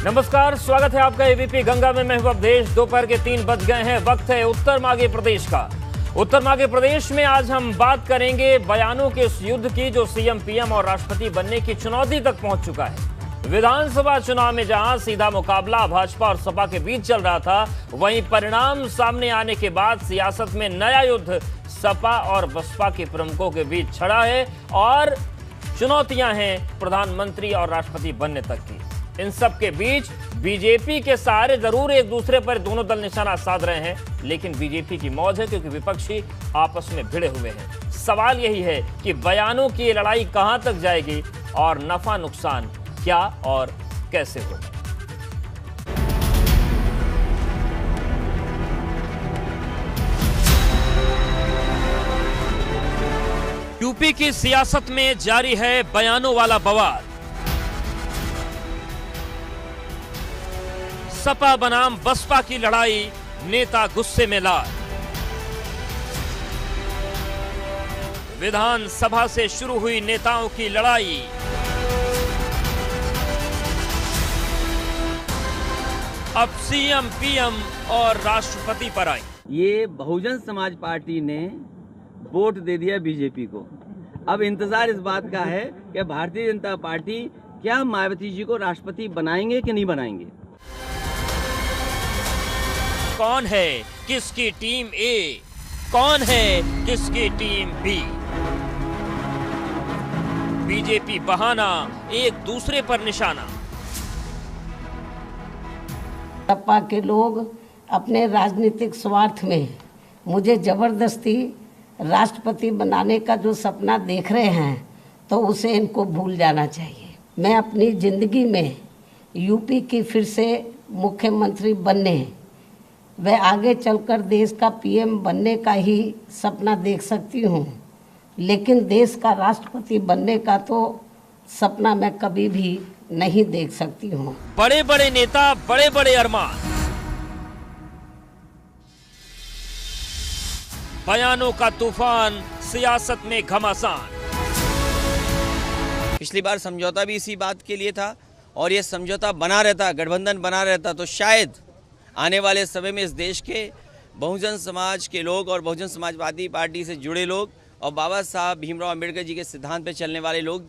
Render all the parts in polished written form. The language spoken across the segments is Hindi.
नमस्कार, स्वागत है आपका एबीपी गंगा में। मैं हूं अवधेश। दोपहर के 3 बज गए हैं। वक्त है उत्तर माघे प्रदेश का। उत्तर माघे प्रदेश में आज हम बात करेंगे बयानों के उस युद्ध की जो सीएम, पीएम और राष्ट्रपति बनने की चुनौती तक पहुंच चुका है। विधानसभा चुनाव में जहां सीधा मुकाबला भाजपा और सपा के बीच चल रहा था, वहीं परिणाम सामने आने के बाद सियासत में नया युद्ध सपा और बसपा के प्रमुखों के बीच छड़ा है और चुनौतियां हैं प्रधानमंत्री और राष्ट्रपति बनने तक की। इन सब के बीच बीजेपी के सहारे जरूर एक दूसरे पर दोनों दल निशाना साध रहे हैं, लेकिन बीजेपी की मौज है क्योंकि विपक्षी आपस में भिड़े हुए हैं। सवाल यही है कि बयानों की ये लड़ाई कहां तक जाएगी और नफा नुकसान क्या और कैसे होगा। यूपी की सियासत में जारी है बयानों वाला बवाल। सपा बनाम बसपा की लड़ाई, नेता गुस्से में लाल। विधानसभा से शुरू हुई नेताओं की लड़ाई, अब सीएम, पीएम और राष्ट्रपति पर आई। ये बहुजन समाज पार्टी ने वोट दे दिया बीजेपी को। अब इंतजार इस बात का है कि भारतीय जनता पार्टी क्या मायावती जी को राष्ट्रपति बनाएंगे कि नहीं बनाएंगे। कौन है किसकी टीम ए, कौन है किसकी टीम बी। बीजेपी बहाना, एक दूसरे पर निशाना। सपा के लोग अपने राजनीतिक स्वार्थ में मुझे जबरदस्ती राष्ट्रपति बनाने का जो सपना देख रहे हैं, तो उसे इनको भूल जाना चाहिए। मैं अपनी जिंदगी में यूपी की फिर से मुख्यमंत्री बनने व आगे चलकर देश का पीएम बनने का ही सपना देख सकती हूँ, लेकिन देश का राष्ट्रपति बनने का तो सपना मैं कभी भी नहीं देख सकती हूँ। बड़े बड़े नेता, बड़े बड़े अरमान। बयानों का तूफान, सियासत में घमासान। पिछली बार समझौता भी इसी बात के लिए था और ये समझौता बना रहता, गठबंधन बना रहता, तो शायद आने वाले समय में इस देश के बहुजन समाज के लोग और बहुजन समाजवादी पार्टी से जुड़े लोग और बाबा साहब भीमराव अंबेडकर जी के सिद्धांत पर चलने वाले लोग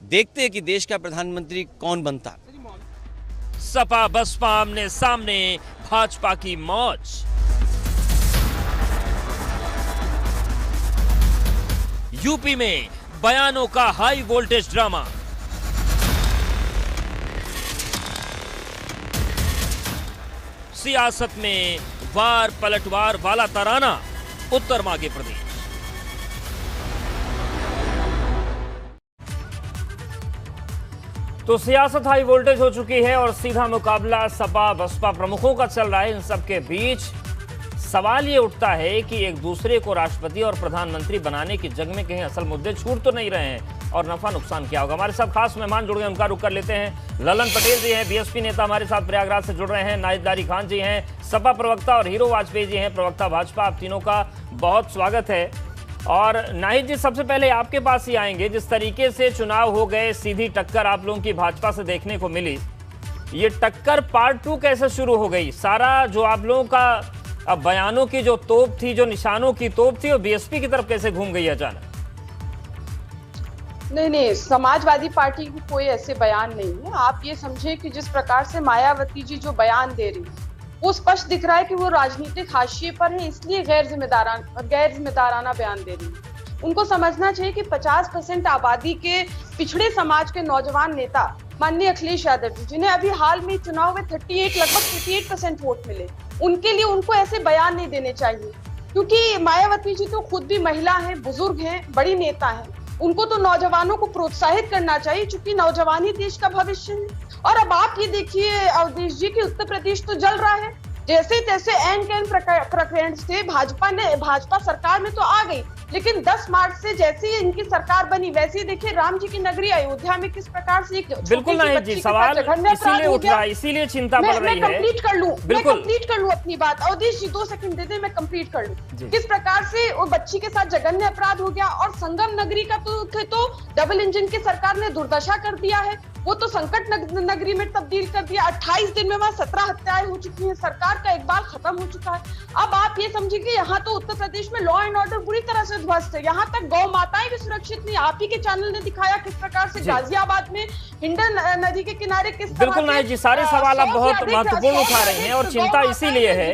देखते हैं कि देश का प्रधानमंत्री कौन बनता। सपा बसपा आमने सामने, भाजपा की मौज। यूपी में बयानों का हाई वोल्टेज ड्रामा। सियासत में वार पलटवार वाला तराना, उत्तर माघे प्रदेश। तो सियासत हाई वोल्टेज हो चुकी है और सीधा मुकाबला सपा बसपा प्रमुखों का चल रहा है। इन सबके बीच सवाल ये उठता है कि एक दूसरे को राष्ट्रपति और प्रधानमंत्री बनाने की जंग में कहीं असल मुद्दे छूट तो नहीं रहे हैं और नफा नुकसान क्या होगा। हमारे साथ खास मेहमान जुड़ गए, उनका रुख कर लेते हैं। ललन पटेल जी हैं, बीएसपी नेता, हमारे साथ प्रयागराज से जुड़ रहे हैं। नाहिद दारी खान जी हैं, सपा प्रवक्ता, और हीरो वाजपेयी जी हैं, प्रवक्ता भाजपा। आप तीनों का बहुत स्वागत है। और नाहिद जी, सबसे पहले आपके पास ही आएंगे। जिस तरीके से चुनाव हो गए, सीधी टक्कर आप लोगों की भाजपा से देखने को मिली, ये टक्कर पार्ट 2 कैसे शुरू हो गई? सारा जो आप लोगों का अब बयानों की जो तोप थी, जो निशानों की तोप थी, वो बीएसपी की तरफ कैसे घूम गई अचानक? नहीं, समाजवादी पार्टी की कोई ऐसे बयान नहीं है। आप ये समझे कि जिस प्रकार से मायावती जी जो बयान दे रही है, वो स्पष्ट दिख रहा है कि वो राजनीतिक हाशिए पर है, इसलिए गैर जिम्मेदाराना बयान दे रही है। उनको समझना चाहिए कि 50% आबादी के पिछड़े समाज के नौजवान नेता माननीय अखिलेश यादव जी, जिन्हें अभी हाल में चुनाव में लगभग 38% वोट मिले, उनके लिए उनको ऐसे बयान नहीं देने चाहिए। क्योंकि मायावती जी तो खुद भी महिला हैं, बुजुर्ग हैं, बड़ी नेता हैं। उनको तो नौजवानों को प्रोत्साहित करना चाहिए, क्योंकि नौजवान ही देश का भविष्य है। और अब आप ये देखिए अवधेश जी की उत्तर प्रदेश तो जल रहा है। जैसे तैसे एन कैन प्रकरण से भाजपा सरकार में तो आ गई, लेकिन 10 मार्च से जैसे ही इनकी सरकार बनी, वैसे ही देखिए राम जी की नगरी अयोध्या में किस प्रकार से एक बिल्कुल नहीं जी, सवाल इसीलिए उठ रहा है, इसीलिए चिंता बढ़ रही है। मैं कंप्लीट कर लूं अपनी बात। अवधेश जी 2 सेकंड दे दे, मैं कंप्लीट कर लूं। किस प्रकार से वो बच्ची के साथ जघन्य अपराध हो गया, और संगम नगरी का तो डबल इंजन की सरकार ने दुर्दशा कर दिया है। वो तो संकट नगरी में तब्दील कर दिया। 28 दिन में वहां 17 हत्याएं हो चुकी हैं, सरकार का इकबाल खत्म हो चुका है। अब आप ये समझिए कि यहाँ तो उत्तर प्रदेश में लॉ एंड ऑर्डर बुरी तरह से ध्वस्त है, यहाँ तक गौ माताएं भी सुरक्षित नहीं। आप ही के चैनल ने दिखाया किस प्रकार से गाजियाबाद में हिंडन नदी के किनारे किस तरह बिल्कुल नाहिद जी, सारे सवाल आप बहुत महत्वपूर्ण उठा रहे हैं और चिंता इसीलिए है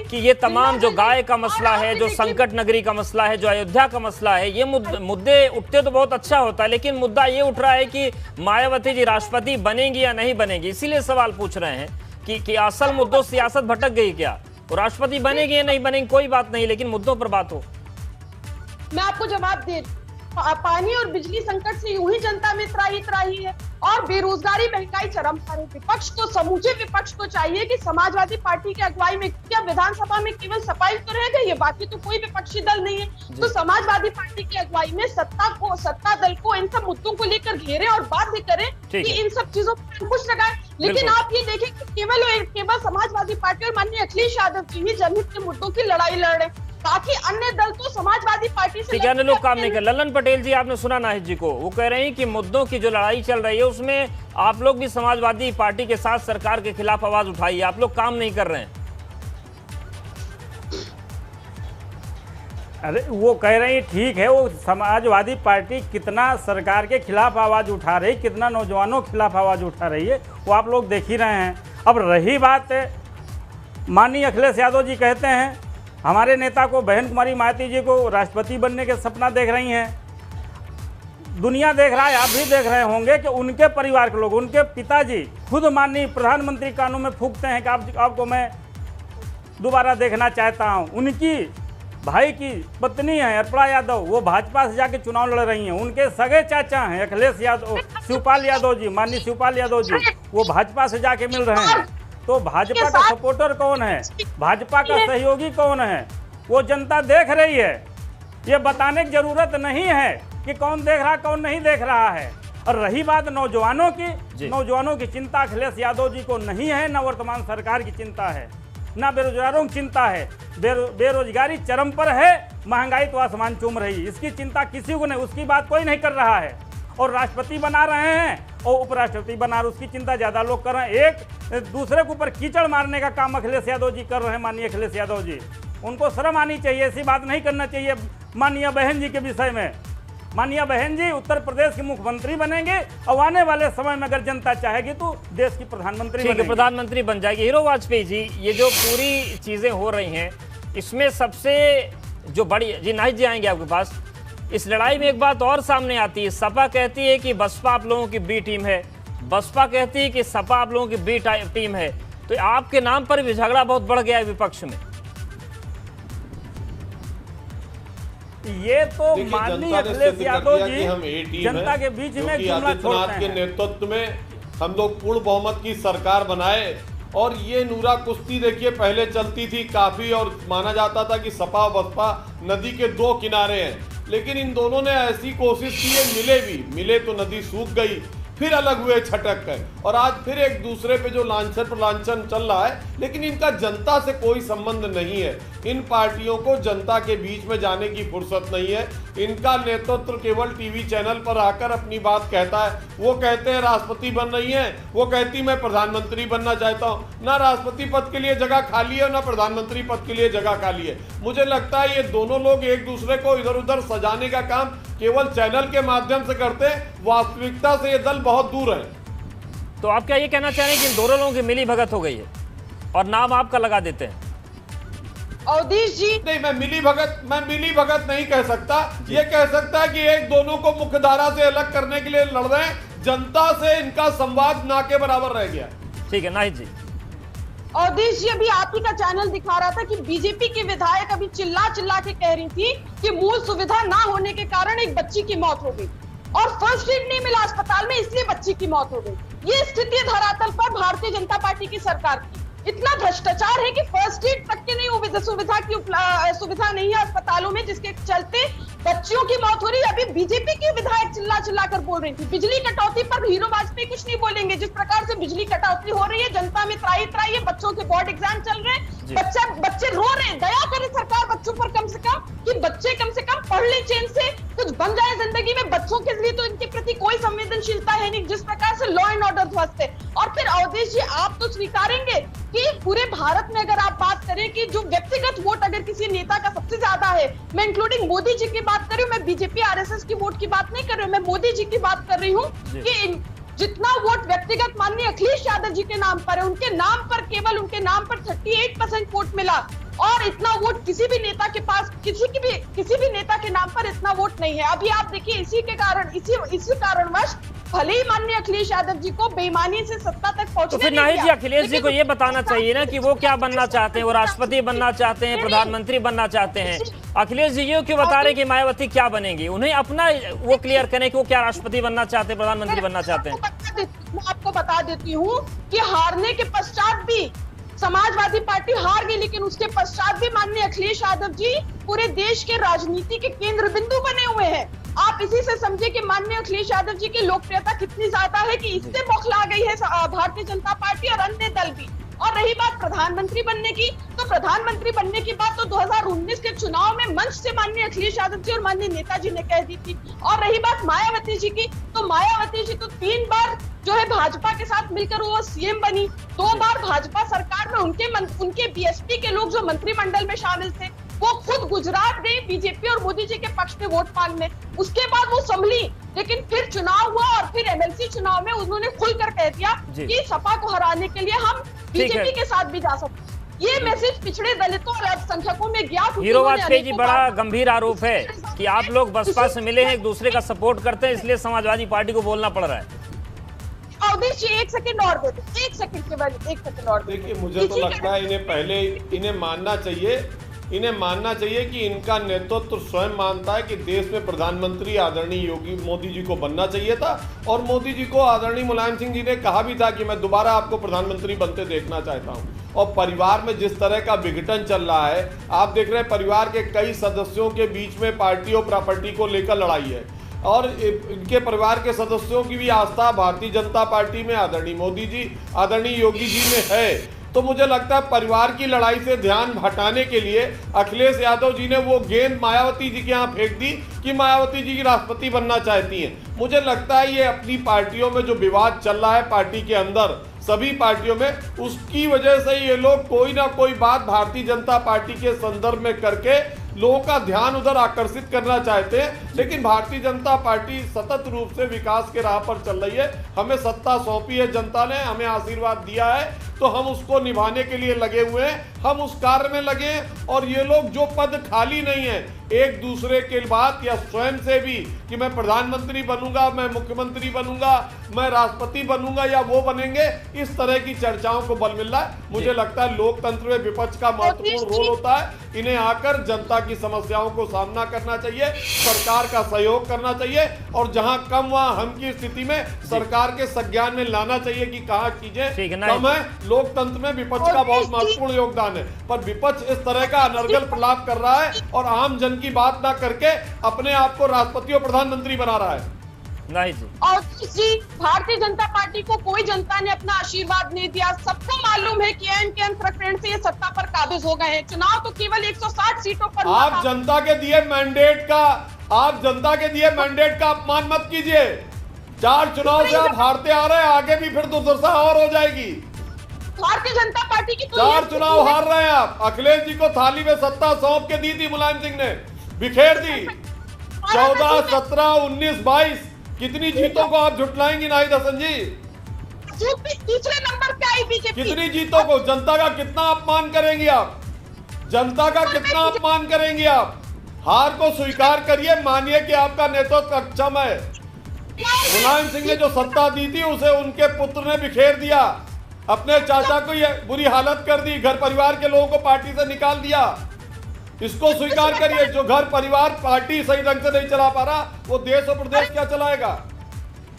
कि ये तमाम जो गाय का मसला है, जो संकट नगरी का मसला है, जो अयोध्या का मसला है, ये मुद्दे उठते तो बहुत अच्छा होता है, लेकिन मुद्दा ये उठ रहा है कि मायावती जी राष्ट्रपति बनेंगी या नहीं बनेगी। इसीलिए सवाल पूछ रहे हैं कि असल मुद्दों से सियासत भटक गई क्या? वो राष्ट्रपति बनेगी या नहीं बनेगी कोई बात नहीं, लेकिन मुद्दों पर बात हो। मैं आपको जवाब दे, पानी और बिजली संकट से यूं ही जनता में त्राही है और बेरोजगारी महंगाई चरम पर है। विपक्ष को, समूचे विपक्ष को चाहिए कि समाजवादी पार्टी की अगुवाई में, क्या विधानसभा में केवल सपा तो रह गई है, बाकी तो कोई विपक्षी दल नहीं है, तो समाजवादी पार्टी की अगुवाई में सत्ता दल को इन सब मुद्दों को लेकर घेरे और बाध्य करें कि इन सब चीजों पर अंकुश लगाए। लेकिन आप ये देखें कि केवल समाजवादी पार्टी और माननीय अखिलेश यादव जी ही जनहित के मुद्दों की लड़ाई लड़ रहे, बाकी अन्य दल तो समाजवादी पार्टी से लोग काम नहीं कर। ललन पटेल जी, आपने सुना नाहिद जी को, वो कह रहे हैं कि मुद्दों की जो लड़ाई चल रही है उसमें आप लोग भी समाजवादी पार्टी के साथ सरकार के खिलाफ आवाज उठाइए, आप लोग काम नहीं कर रहे हैं। अरे वो कह रहे हैं ठीक है, वो समाजवादी पार्टी कितना सरकार के खिलाफ आवाज उठा रही, कितना नौजवानों के खिलाफ आवाज उठा रही है, वो आप लोग देख ही रहे हैं। अब रही बात माननीय अखिलेश यादव जी कहते हैं हमारे नेता को, बहन कुमारी मायावती जी को राष्ट्रपति बनने के सपना देख रही हैं। दुनिया देख रहा है, आप भी देख रहे होंगे कि उनके परिवार के लोग, उनके पिताजी खुद माननीय प्रधानमंत्री कानून में फूंकते हैं कि आपको मैं दोबारा देखना चाहता हूं। उनकी भाई की पत्नी है अर्पणा यादव, वो भाजपा से जाके चुनाव लड़ रही हैं। उनके सगे चाचा हैं अखिलेश यादव, शिवपाल यादव जी, माननीय शिवपाल यादव जी, वो भाजपा से जाके मिल रहे हैं। तो भाजपा का सपोर्टर कौन है, भाजपा का सहयोगी कौन है, वो जनता देख रही है। ये बताने की जरूरत नहीं है कि कौन देख रहा कौन नहीं देख रहा है। और रही बात नौजवानों की चिंता अखिलेश यादव जी को नहीं है, न वर्तमान सरकार की चिंता है, न बेरोजगारों की चिंता है। बेरोजगारी चरम पर है, महंगाई तो आसमान चूम रही, इसकी चिंता किसी को नहीं, उसकी बात कोई नहीं कर रहा है। और राष्ट्रपति बना रहे हैं और उपराष्ट्रपति बना रहे, उसकी चिंता ज़्यादा लोग कर रहे हैं। एक दूसरे के ऊपर कीचड़ मारने का काम अखिलेश यादव जी कर रहे हैं। माननीय अखिलेश यादव जी, उनको शर्म आनी चाहिए, ऐसी बात नहीं करना चाहिए। माननीय बहन जी के विषय में, माननीय बहन जी उत्तर प्रदेश के मुख्यमंत्री बनेंगे और आने वाले समय में अगर जनता चाहेगी तो देश की प्रधानमंत्री बन जाएगी। हीरो वाजपेयी जी, ये जो पूरी चीजें हो रही हैं, इसमें सबसे जो बड़ी, जी नाहिद जी आएंगे आपके पास, इस लड़ाई में एक बात और सामने आती है। सपा कहती है कि बसपा आप लोगों की बी टीम है, बसपा कहती है कि सपा आप लोगों की बी टीम है, तो आपके नाम पर भी झगड़ा बहुत बढ़ गया है विपक्ष में। ये तो माननीय अखिलेश यादव जी जनता के बीच में जुमला छोड़ते हैं। के नेतृत्व में हम लोग पूर्ण बहुमत की सरकार बनाए और ये नूरा कुश्ती देखिए पहले चलती थी काफी, और माना जाता था कि सपा और बसपा नदी के दो किनारे हैं, लेकिन इन दोनों ने ऐसी कोशिश की है, मिले तो नदी सूख गई, फिर अलग हुए छटक कर, और आज फिर एक दूसरे पे जो लांछन पर लांछन चल रहा है, लेकिन इनका जनता से कोई संबंध नहीं है। इन पार्टियों को जनता के बीच में जाने की फुर्सत नहीं है। इनका नेतृत्व केवल टीवी चैनल पर आकर अपनी बात कहता है। वो कहते हैं राष्ट्रपति बन रही हैं, वो कहती मैं प्रधानमंत्री बनना चाहता हूँ। ना राष्ट्रपति पद के लिए जगह खाली है, ना प्रधानमंत्री पद के लिए जगह खाली है। मुझे लगता है ये दोनों लोग एक दूसरे को इधर उधर सजाने का काम केवल चैनल के माध्यम से करते हैं। वास्तविकता से ये दल बहुत दूर है। तो आप क्या ये कहना चाह रहे हैं कि इन दोनों लोगों की मिली भगत हो गई है और नाम आपका लगा देते हैं? अवधेश जी, नहीं, मैं मिली भगत नहीं कह सकता। ये कह सकता है कि एक दोनों को मुख्यधारा से अलग करने के लिए लड़ रहे हैं। जनता से इनका संवाद ना के बराबर रह गया। ठीक है नाहिद जी। अवधेश जी, अभी आप ही का चैनल दिखा रहा था कि बीजेपी की विधायक अभी चिल्ला के कह रही थी कि मूल सुविधा ना होने के कारण एक बच्ची की मौत हो गई और फर्स्ट एड नहीं मिला अस्पताल में, इसलिए बच्ची की मौत हो गई। ये स्थिति धरातल पर भारतीय जनता पार्टी की सरकार की। इतना भ्रष्टाचार है कि फर्स्ट एड तक के नहीं सुविधा नहीं है अस्पतालों में, जिसके चलते बच्चियों की मौत हो रही है। अभी बीजेपी की विधायक चिल्ला कर बोल रही थी। बिजली कटौती पर हीरो वाजपेयी कुछ नहीं बोलेंगे। जिस प्रकार से बिजली कटौती हो रही है, जनता में त्राही है, बच्चों के बोर्ड एग्जाम चल रहे हैं, बच्चे रो रहे हैं। दया करे सरकार बच्चों पर कम से कम, कि बच्चे कम से कम पढ़ ले चैन से, कुछ बन जाए जिंदगी में। बच्चों के लिए तो इनके प्रति कोई संवेदनशीलता है नहीं, जिस प्रकार से लॉ एंड ऑर्डर ध्वस्त है। और फिर अवधेश जी, आप तो स्वीकारेंगे कि पूरे भारत में अगर आप बात करें कि जो व्यक्तिगत वोट अगर किसी नेता का सबसे ज्यादा है, मैं इंक्लूडिंग मोदी जी की बात कर रही हूँ, मैं बीजेपी आरएसएस की वोट की बात नहीं कर रही हूँ, मैं मोदी जी की बात कर रही हूँ, कि जितना वोट व्यक्तिगत माननीय अखिलेश यादव जी के नाम पर है, उनके नाम पर, केवल उनके नाम पर 38% वोट मिला। और इतना वोट किसी भी नेता के पास, किसी भी नेता के नाम पर इतना वोट नहीं है। अभी आप देखिए, इसी के कारण, इसी कारणवश भले ही माननीय अखिलेश यादव जी को बेईमानी से सत्ता तक पहुंचने तो फिर नाहिद जी, अखिलेश जी को ये बताना चाहिए ना कि वो क्या बनना चाहते हैं, वो राष्ट्रपति बनना चाहते हैं, प्रधानमंत्री बनना चाहते हैं। अखिलेश जी ये क्यों बता रहे हैं कि मायावती क्या बनेंगी? उन्हें अपना वो क्लियर करें कि वो क्या राष्ट्रपति बनना चाहते हैं, प्रधानमंत्री बनना चाहते हैं। मैं आपको बता देती हूँ कि हारने के पश्चात भी समाजवादी पार्टी हार गई, लेकिन उसके पश्चात भी माननीय अखिलेश यादव जी पूरे देश के राजनीति के केंद्र बिंदु बने हुए हैं। आप इसी से समझे कि माननीय अखिलेश यादव जी की लोकप्रियता कितनी ज्यादा है कि इससे बौखला गई है भारतीय जनता पार्टी और अन्य दल भी। और रही बात प्रधानमंत्री बनने की, तो प्रधानमंत्री बनने की बात तो 2019 के चुनाव में मंच से माननीय अखिलेश यादव जी और माननीय नेताजी ने कह दी थी। और रही बात मायावती जी की, तो मायावती जी तो 3 बार जो है भाजपा के साथ मिलकर वो सीएम बनी, 2 बार भाजपा सरकार में उनके बीएसपी के लोग जो मंत्रिमंडल में शामिल थे, वो खुद गुजरात गई बीजेपी और मोदी जी के पक्ष में वोट मांगने। उसके बाद वो संभली, लेकिन फिर चुनाव हुआ और फिर एमएलसी चुनाव में उन्होंने खुलकर कह दिया कि सपा को हराने के लिए हम बीजेपी के साथ भी जा सकते। ये मैसेज पिछड़े दलितों और अल्पसंख्यकों में गया। हीरो वाजपेयी जी, बड़ा गंभीर आरोप है कि आप लोग बसपा से मिले हैं, एक दूसरे का सपोर्ट करते हैं, इसलिए समाजवादी पार्टी को बोलना पड़ रहा है। अवधेश जी 1 सेकंड और दे दो, 1 सेकंड के बाद 1 सेकंड और। देखिए, मुझे तो लगता है इन्हें मानना चाहिए कि इनका नेतृत्व स्वयं मानता है कि देश में प्रधानमंत्री आदरणीय योगी मोदी जी को बनना चाहिए था। और मोदी जी को आदरणीय मुलायम सिंह जी ने कहा भी था कि मैं दोबारा आपको प्रधानमंत्री बनते देखना चाहता हूं। और परिवार में जिस तरह का विघटन चल रहा है, आप देख रहे हैं परिवार के कई सदस्यों के बीच में पार्टी और प्रॉपर्टी को लेकर लड़ाई है। और इनके परिवार के सदस्यों की भी आस्था भारतीय जनता पार्टी में आदरणीय मोदी जी, आदरणीय योगी जी में है। तो मुझे लगता है परिवार की लड़ाई से ध्यान हटाने के लिए अखिलेश यादव जी ने वो गेंद मायावती जी के यहाँ फेंक दी कि मायावती जी की राष्ट्रपति बनना चाहती हैं। मुझे लगता है ये अपनी पार्टियों में जो विवाद चल रहा है पार्टी के अंदर, सभी पार्टियों में, उसकी वजह से ये लोग कोई ना कोई बात भारतीय जनता पार्टी के संदर्भ में करके लोगों का ध्यान उधर आकर्षित करना चाहते हैं। लेकिन भारतीय जनता पार्टी सतत रूप से विकास के राह पर चल रही है। हमें सत्ता सौंपी है जनता ने, हमें आशीर्वाद दिया है, तो हम उसको निभाने के लिए लगे हुए हैं, हम उस कार्य में लगे हैं। और ये लोग जो पद खाली नहीं है, एक दूसरे के बात या स्वयं से भी कि मैं प्रधानमंत्री बनूंगा, मैं मुख्यमंत्री बनूंगा, मैं राष्ट्रपति बनूंगा या वो बनेंगे, इस तरह की चर्चाओं को बल मिल रहा है। मुझे लगता है लोकतंत्र में विपक्ष का महत्वपूर्ण रोल होता है। इन्हें आकर जनता की समस्याओं को सामना करना चाहिए, सरकार का सहयोग करना चाहिए, और जहां कम वहां हम की स्थिति में सरकार के संज्ञान में लाना चाहिए कि कहां चीजें कम है। लोकतंत्र में विपक्ष का बहुत महत्वपूर्ण योगदान है, पर विपक्ष इस तरह का अनर्गल प्रलाप कर रहा है और आम जन की बात ना करके अपने आप को राष्ट्रपति और प्रधानमंत्री बना रहा है। नहीं जी। और जी, भारतीय जनता पार्टी को कोई जनता ने अपना आशीर्वाद नहीं दिया। सबको मालूम है कि एंड के अंतरक्षण से ये सत्ता पर काबिज हो गए हैं। चुनाव तो केवल 160 सीटों पर हुआ था। आप जनता के दिए मैंडेट का अपमान मत कीजिए। 4 चुनाव से आप हारते आ रहे हैं, आगे भी फिर दुर्दशा और हो जाएगी। भारतीय जनता पार्टी की 4 चुनाव हार रहे हैं आप। अखिलेश जी को थाली में सत्ता सौंप के दी थी, मुलायम सिंह ने बिखेर दी। 14, 17, 19, 22 कितनी जीतों को आप झुटलाएंगी नाहिद हसन जी? तीसरे नंबर पे आई बीजेपी। कितनी जीतों को, जनता का कितना अपमान करेंगी आप? जनता का कितना अपमान करेंगी आप? हार को स्वीकार करिए, मानिए कि आपका नेतृत्व अक्षम है। मुलायम सिंह ने जो सत्ता दी थी उसे उनके पुत्र ने बिखेर दिया, अपने चाचा को ये बुरी हालत कर दी, घर परिवार के लोगों को पार्टी से निकाल दिया। इसको स्वीकार करिए। जो घर परिवार पार्टी सही ढंग से नहीं चला पा रहा, वो देश और प्रदेश क्या चलाएगा?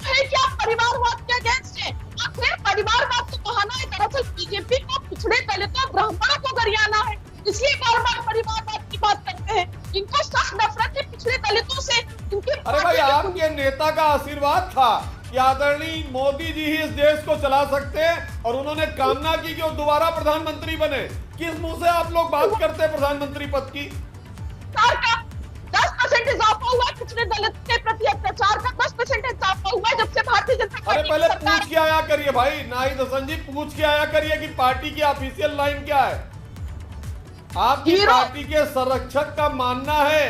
क्या परिवारवाद के अगेंस्ट है? फिर परिवारवाद तो बहाना है। दरअसल बीजेपी को पिछड़े दलितों ब्राह्मणों को गरियाना है, इसलिए बार-बार परिवारवाद की बात करते हैं। इनको सख्त नफरत है पिछड़े दलितों से। अरे भाई, आपके नेता का आशीर्वाद था कि आदरणीय मोदी जी ही इस देश को चला सकते हैं, और उन्होंने कामना की कि वो दोबारा प्रधानमंत्री बने। किस मुंह से आप लोग बात करते हैं प्रधानमंत्री पद की? 10% इजाफा हुआ पिछले दलित के प्रति अत्याचार का, 10% इजाफा हुआ जब से भारतीय जनता अरे पार्टी पहले की सरकार। पूछ के आया करिए भाई नाहिद हसन जी, पूछ के आया करिए कि पार्टी की ऑफिशियल लाइन क्या है। आपकी पार्टी के संरक्षक का मानना है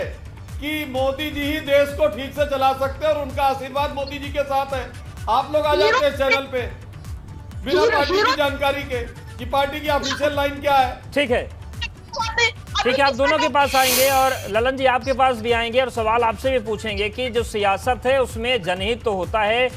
कि मोदी जी ही देश को ठीक से चला सकते हैं और उनका आशीर्वाद मोदी जी के साथ है। आप लोग आ जाते हैं चैनल पे बिना पार्टी की जानकारी के कि पार्टी की ऑफिशियल लाइन क्या है। ठीक है, ठीक है, आप दोनों के पास आएंगे और ललन जी आपके पास भी आएंगे और सवाल आपसे भी पूछेंगे कि जो सियासत है उसमें जनहित तो होता है,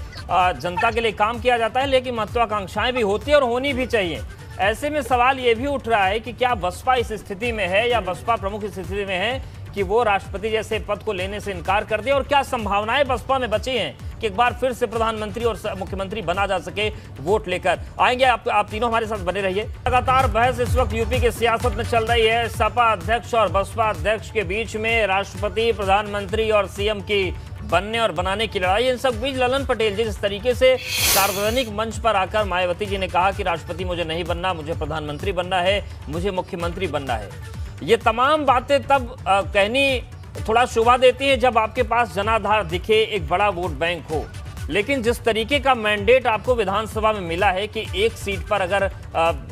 जनता के लिए काम किया जाता है, लेकिन महत्वाकांक्षाएं भी होती है और होनी भी चाहिए। ऐसे में सवाल ये भी उठ रहा है कि क्या बसपा इस स्थिति में है या बसपा प्रमुख इस स्थिति में है कि वो राष्ट्रपति जैसे पद को लेने से इनकार कर दे, और क्या संभावनाएं बसपा में बची हैं कि एक बार फिर से प्रधानमंत्री और मुख्यमंत्री बना जा सके वोट लेकर। आएंगे आप तीनों हमारे साथ बने रहिए। लगातार बहस इस वक्त यूपी की सियासत में चल रही है। सपा अध्यक्ष और बसपा अध्यक्ष के बीच में राष्ट्रपति, प्रधानमंत्री और सीएम की बनने और बनाने की लड़ाई। इन सब बीच ललन पटेल जी जिस तरीके से सार्वजनिक मंच पर आकर मायावती जी ने कहा कि राष्ट्रपति मुझे नहीं बनना, मुझे प्रधानमंत्री बनना है, मुझे मुख्यमंत्री बनना है, ये तमाम बातें तब कहनी थोड़ा शोभा देती हैं जब आपके पास जनाधार दिखे, एक बड़ा वोट बैंक हो। लेकिन जिस तरीके का मैंडेट आपको विधानसभा में मिला है कि एक सीट पर अगर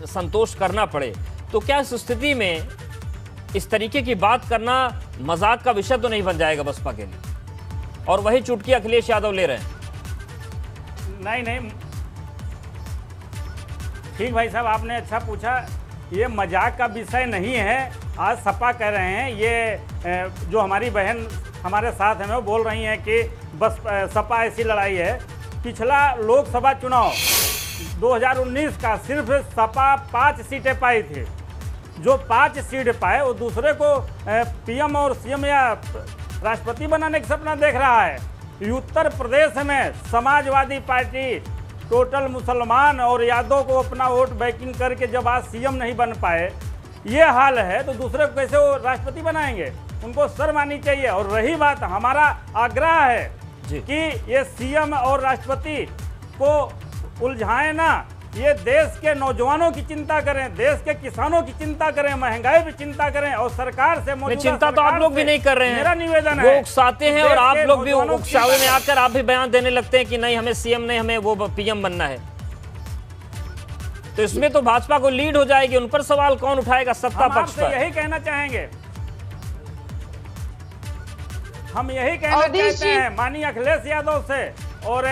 संतोष करना पड़े, तो क्या इस स्थिति में इस तरीके की बात करना मजाक का विषय तो नहीं बन जाएगा बसपा के लिए? और वही चुटकी अखिलेश यादव ले रहे हैं। नहीं, ठीक भाई साहब, आपने अच्छा पूछा। ये मजाक का विषय नहीं है। आज सपा कह रहे हैं, ये जो हमारी बहन हमारे साथ हैं वो बोल रही हैं कि बस सपा ऐसी लड़ाई है। पिछला लोकसभा चुनाव 2019 का सिर्फ सपा 5 सीटें पाई थी। जो 5 सीट पाए वो दूसरे को पीएम और सीएम या राष्ट्रपति बनाने का सपना देख रहा है। उत्तर प्रदेश में समाजवादी पार्टी टोटल मुसलमान और यादव को अपना वोट बैंकिंग करके जब आज सीएम नहीं बन पाए, ये हाल है, तो दूसरे को कैसे वो राष्ट्रपति बनाएंगे? उनको शर्म आनी चाहिए। और रही बात, हमारा आग्रह है कि ये सीएम और राष्ट्रपति को उलझाएं ना, ये देश के नौजवानों की चिंता करें, देश के किसानों की चिंता करें, महंगाई की चिंता करें और सरकार से मौजूदा चिंता तो आप लोग भी नहीं कर रहे हैं। मेरा निवेदन वो है, उकसाते हैं और आप लोग भी उकसावे में आकर आप भी बयान देने लगते हैं कि नहीं हमें सीएम नहीं, हमें वो पीएम बनना है। तो इसमें तो भाजपा को लीड हो जाएगी। उन पर सवाल कौन उठाएगा सत्ता पक्ष पर? यही कहना चाहेंगे, हम यही कहना चाहते हैं माननीय अखिलेश यादव से और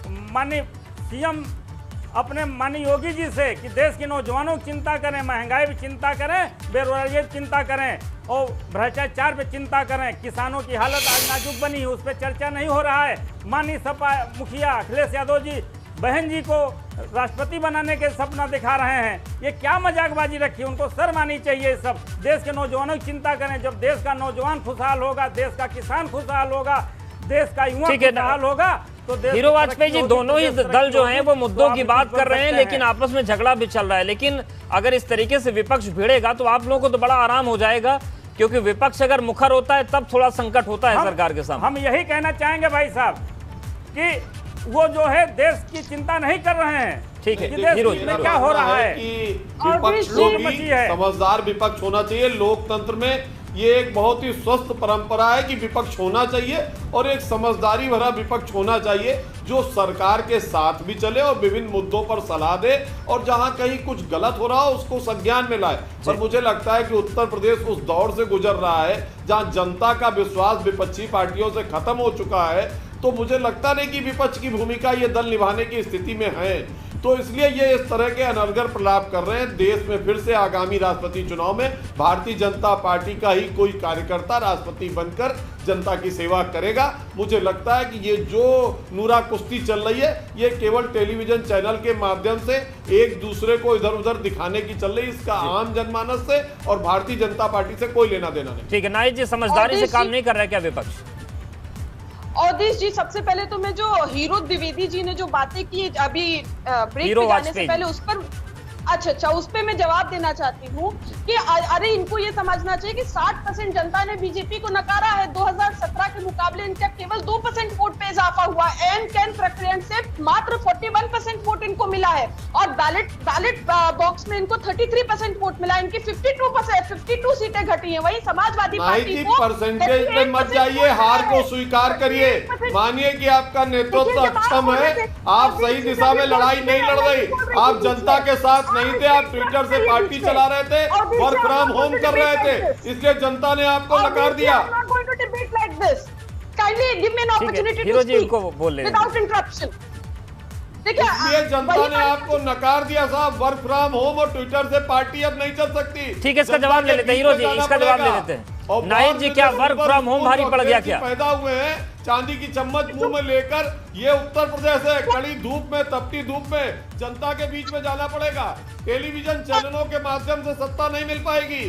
माननीय सीएम अपने माननीय योगी जी से कि देश के नौजवानों की चिंता करें, महंगाई की चिंता करें, बेरोजगारी की चिंता करें और भ्रष्टाचार पे चिंता करें। किसानों की हालत आज नाजुक बनी है, उस पर चर्चा नहीं हो रहा है। माननीय सपा मुखिया अखिलेश यादव जी बहन जी को राष्ट्रपति बनाने के सपना दिखा रहे हैं। ये क्या मजाकबाजी रखी? उनको शर्म आनी चाहिए। सब देश के नौजवानों की चिंता करें। जब देश का नौजवान खुशहाल होगा, देश का किसान खुशहाल होगा, देश का युवा खुशहाल होगा, तो हीरो वाजपेयी जी दोनों ही दल जो हैं वो मुद्दों की बात कर रहे हैं, लेकिन आपस में झगड़ा भी चल रहा है। लेकिन अगर इस तरीके से विपक्ष भिड़ेगा तो आप लोगों को तो बड़ा आराम हो जाएगा, क्योंकि विपक्ष अगर मुखर होता है तब थोड़ा संकट होता है सरकार के सामने। हम यही कहना चाहेंगे भाई साहब कि वो जो है देश की चिंता नहीं कर रहे हैं। ठीक है, हीरो जी, क्या हो रहा है कि विपक्ष को भी समझदार विपक्ष होना चाहिए। लोकतंत्र में ये एक बहुत ही स्वस्थ परंपरा है कि विपक्ष होना चाहिए और एक समझदारी भरा विपक्ष होना चाहिए जो सरकार के साथ भी चले और विभिन्न मुद्दों पर सलाह दे और जहां कहीं कुछ गलत हो रहा हो उसको संज्ञान में लाए। पर मुझे लगता है कि उत्तर प्रदेश उस दौर से गुजर रहा है जहां जनता का विश्वास विपक्षी पार्टियों से खत्म हो चुका है। तो मुझे लगता नहीं कि विपक्ष की भूमिका ये दल निभाने की स्थिति में है। तो इसलिए ये इस तरह के अनर्गल प्रलाप कर रहे हैं। देश में फिर से आगामी राष्ट्रपति चुनाव में भारतीय जनता पार्टी का ही कोई कार्यकर्ता राष्ट्रपति बनकर जनता की सेवा करेगा। मुझे लगता है कि ये जो नूरा कुश्ती चल रही है ये केवल टेलीविजन चैनल के माध्यम से एक दूसरे को इधर उधर दिखाने की चल रही है। इसका आम जनमानस से और भारतीय जनता पार्टी से कोई लेना देना नहीं। ठीक है, नाइक जी समझदारी से काम नहीं कर रहा है क्या विपक्ष? अवधेश जी, सबसे पहले तो मैं जो हीरो द्विवेदी जी ने जो बातें की अभी ब्रेक पे जाने से पहले उस पर अच्छा, उस पे मैं जवाब देना चाहती हूँ कि अरे इनको ये समझना चाहिए कि 60% जनता ने बीजेपी को नकारा है। 2017 के मुकाबले इनका केवल 2% वोट पे इजाफा हुआ। एन कैन प्रक्रिया से मात्र 41% वोट इनको मिला है और बैलेट बॉक्स में इनको 33% वोट मिला। इनकी 52 सीटें घटी हैं। वही समाजवादी पार्टी को परसेंटेज पे मत जाइए, हार को स्वीकार करिए, मानिए कि आपका नेतृत्व अक्षम है, आप सही दिशा में लड़ाई नहीं लड़ रही, आप जनता के साथ नहीं थे, आप ट्विटर से पार्टी चला रहे थे, वर्क फ्रॉम होम कर रहे थे, इसलिए जनता ने आपको नकार दिया। इसलिए जनता ने आपको नकार दिया साहब, वर्क फ्रॉम होम और ट्विटर से पार्टी अब नहीं चल सकती। ठीक है, इसका जवाब ले लेते हैं हीरो जी, इसका जवाब ले लेते हैं। नाहिद जी, क्या वर्क फ्रॉम होम भारी पड़ गया क्या? पैदा हुए हैं चांदी की चम्मच मुंह में लेकर, ये उत्तर प्रदेश है, कड़ी धूप में, तपती धूप में जनता के बीच में जाना पड़ेगा। टेलीविजन चैनलों के माध्यम से सत्ता नहीं मिल पाएगी।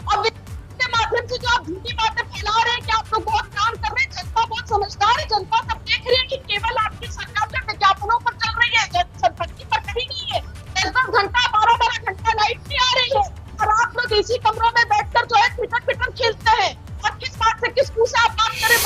अब इसके माध्यम से जो आप झूठी बातें फैला रहे हैं कि आप लोग बहुत काम कर रहे हैं, जनता बहुत समझदार है, जनता सब देख रही है कि केवल आपकी सरकार जो विज्ञापनों पर चल रही है, संपत्ति पर कहीं नहीं है। 10-10 घंटा 12-12 घंटा लाइट नहीं आ रही है और आप लोग इसी कमरों में बैठकर जो है ट्विटर खेलते हैं। और किस बात से, किस मुंह से आप बात करें?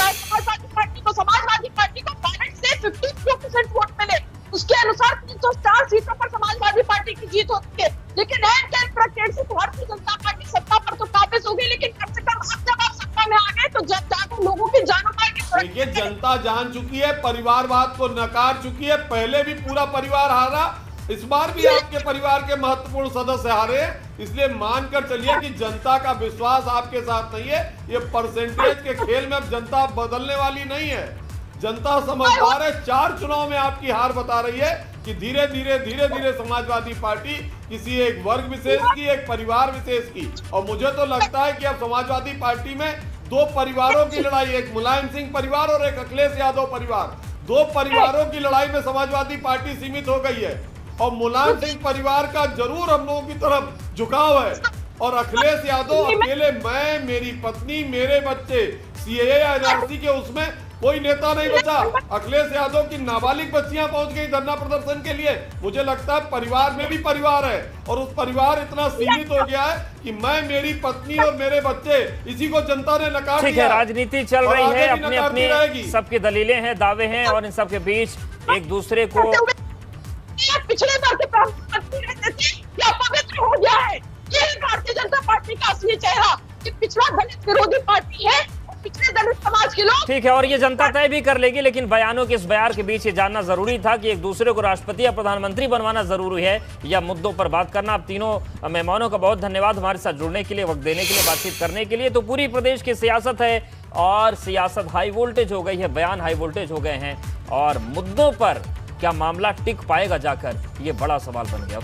समाजवादी पार्टी को बैलेट से 52% वोट मिले, उसके अनुसार 304 सीटों पर समाजवादी पार्टी की जीत होती है। लेकिन भारतीय जनता पार्टी सत्ता पर तो काबिज हो गई, लेकिन कम से कम अब जब आप सत्ता में आ गए तो जाकर लोगों की जानों माल की। देखिए, जनता जान चुकी है, परिवारवाद को नकार चुकी है। पहले भी पूरा परिवार हारा, इस बार भी आपके परिवार के महत्वपूर्ण सदस्य हारे हैं, इसलिए मानकर चलिए कि जनता का विश्वास आपके साथ नहीं है। ये परसेंटेज के खेल में अब जनता बदलने वाली नहीं है। जनता समझदार है, 4 चुनाव में आपकी हार बता रही है कि धीरे धीरे समाजवादी पार्टी किसी एक वर्ग विशेष की, एक परिवार विशेष की, और मुझे तो लगता है कि अब समाजवादी पार्टी में 2 परिवारों की लड़ाई, एक मुलायम सिंह परिवार और एक अखिलेश यादव परिवार, 2 परिवारों की लड़ाई में समाजवादी पार्टी सीमित हो गई है। और मुलायम सिंह परिवार का जरूर हम लोगों की तरफ झुकाव है, और अखिलेश यादव अकेले, मैं, मेरी पत्नी, मेरे बच्चे, सीएए या एनआरसी के उसमें कोई नेता नहीं बचा। अखिलेश यादव की नाबालिग बच्चियां पहुंच गई धरना प्रदर्शन के लिए। मुझे लगता है परिवार में भी परिवार है, और उस परिवार इतना सीमित हो गया है कि मैं, मेरी पत्नी और मेरे बच्चे, इसी को जनता ने नकार दिया। ठीक है, राजनीति चल रही है, अपनी अपनी सबकी दलीलें हैं, दावे हैं, और इन सबके बीच एक दूसरे को पिछले बार के प्रधानमंत्री रहते थे, क्या पवित्र हो गया है? ये भारतीय जनता पार्टी का असली चेहरा, कि पिछड़ा दलित विरोधी पार्टी है, पिछले दलित समाज के लोग। ठीक है, और ये जनता तय भी कर लेगी, लेकिन बयानों के इस बयार के बीच ये जानना जरूरी था कि एक दूसरे को राष्ट्रपति या प्रधानमंत्री बनवाना जरूरी है या मुद्दों पर बात करना। आप तीनों मेहमानों का बहुत धन्यवाद हमारे साथ जुड़ने के लिए, वक्त देने के लिए, बातचीत करने के लिए। तो पूरी प्रदेश की सियासत है, और सियासत हाई वोल्टेज हो गई है, बयान हाई वोल्टेज हो गए हैं, और मुद्दों पर क्या मामला टिक पाएगा जाकर, ये बड़ा सवाल बन गया।